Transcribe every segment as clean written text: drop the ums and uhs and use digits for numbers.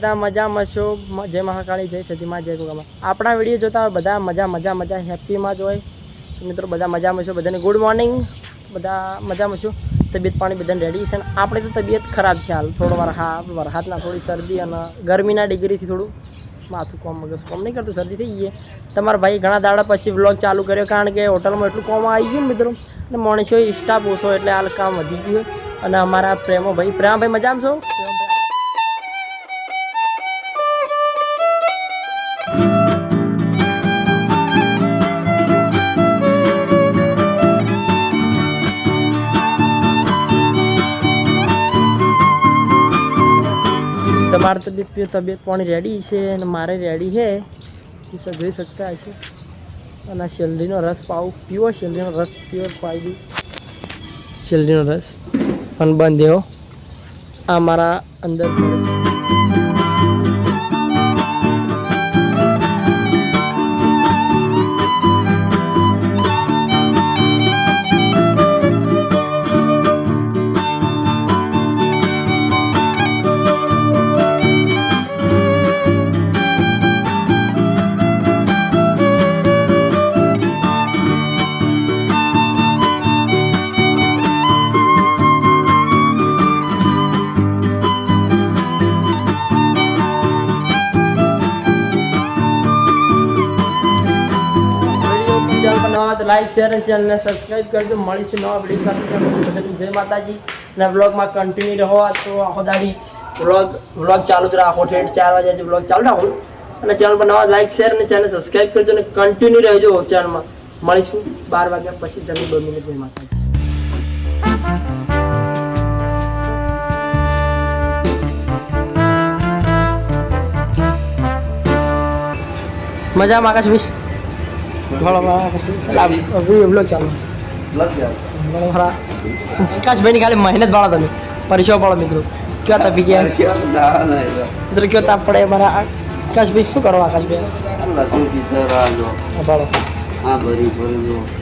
બધા મજામાં છો? જય મહાકાળી, જય સતીમાં, જય ગોગામાં. આપણા વિડીયો જોતા હોય બધા મજા હેપીમાં જ હોય. મિત્રો બધા મજામાં છો, બધાને ગુડ મોર્નિંગ. બધા મજામાં છો, તબિયત પાણી બધાને રેડી છે. અને આપણે તો તબિયત ખરાબ છે હાલ, થોડો વરસાદના થોડી શરદી અને ગરમીના ડિગ્રીથી થોડું માથું મગજ કોમ નહીં કરતું, શરદી થઈ ગઈ. તમારા ભાઈ ઘણા દાડા પછી વ્લોગ ચાલુ કર્યો, કારણ કે હોટલમાં એટલું કોમ આવી ગયું મિત્રો, અને માણસો સ્ટાફ ઓછો એટલે હાલ કામ વધી ગયું. અને અમારા પ્રેમાભાઈ મજામાં છો? તમારે તબિયત પાણી રેડી છે અને મારે રેડી છે, એ જોઈ શકતા હશે. અને શેરડીનો રસ પીવો, શેરડીનો રસ પ્યોર પાઈ દઉં. શેરડીનો રસ પણ બંધ એવો આ મારા અંદર લાઈક શેર અને ચેનલને સબસ્ક્રાઈબ કરજો. મળીશું નવા વિડીયો સાથે. જય માતાજી. અને વ્લોગમાં કન્ટિન્યુ રહો. તો આખો દાડી વ્લોગ ચાલુ જ રાખો, ઠેઠ 4 વાગ્યા વ્લોગ ચાલુ રાખો. અને ચેનલ પર નવા લાઈક શેર અને ચેનલ સબસ્ક્રાઈબ કરજો અને કન્ટિન્યુ રહેજો ચેનલમાં. મળીશું 12 વાગ્યા પછી જમી 2 મિનિટ. જય માતાજી. મજામાં આકાશભાઈ? આકાશભાઈ ની ખાલી મહેનત વાળો તમે પરિચય પાડો મિત્રો. કયો તપી ગયા મિત્રો, કયો તાપ પડે અમારા આકાશભાઈ? શું કરો આકાશભાઈ?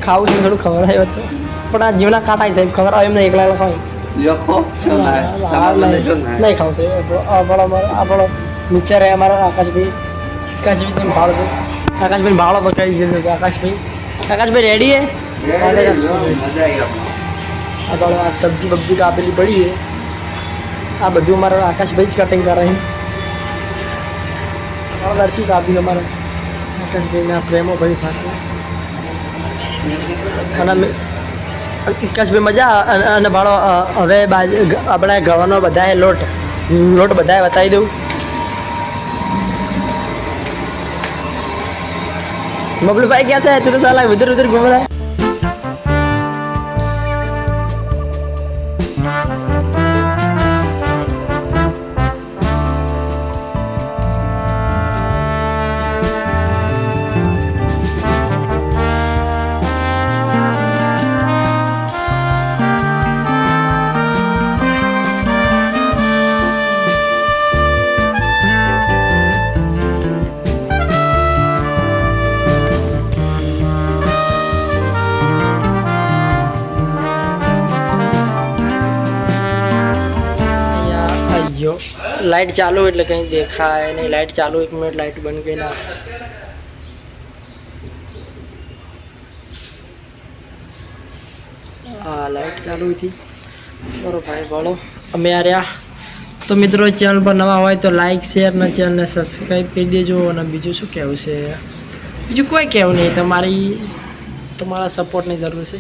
ખાવું છે થોડું ખબર આવ્યો તો, પણ આ જીવના કાંટા સાહેબ ખબર આવે એમને એકલા ખાવ નહીં ખાવ સાહેબ. મિક્સર હે અમારા આકાશભાઈ. આકાશભાઈ તમે ભાડો દો. આકાશભાઈ ભાડો તો કરી જશે. આકાશભાઈ રેડી હે? આ સબ્જી બબ્જી કાપેલી પડી છે. આ બધું અમારા આકાશભાઈ જ કટિંગ કરે છે. ઘરથી કાપી અમારા આકાશભાઈના પ્રેમો ભાઈ પાસે. અને આકાશભાઈ મજા. અને ભાડો હવે આપણે ગવાનો બધાએ લોટ બધાએ બતાવી દઉં. બબલુભાઈ ક્યાં છે? તું તો સાલા ઉધર ઘૂમ રહા. લાઇટ ચાલુ એટલે કંઈ દેખાય નહીં. લાઇટ ચાલુ, 1 મિનિટ લાઇટ બંધ ગઈ ના. હા લાઇટ ચાલુ હતી. બરો ભાઈ બોલો અમે આ રહ્યા. તો મિત્રો ચેનલ પર નવા હોય તો લાઇક શેર અને ચેનલને સબસ્ક્રાઈબ કરી દેજો. અને બીજું શું કહેવું છે? બીજું કોઈ કહેવું નહીં. તમારા સપોર્ટની જરૂર છે.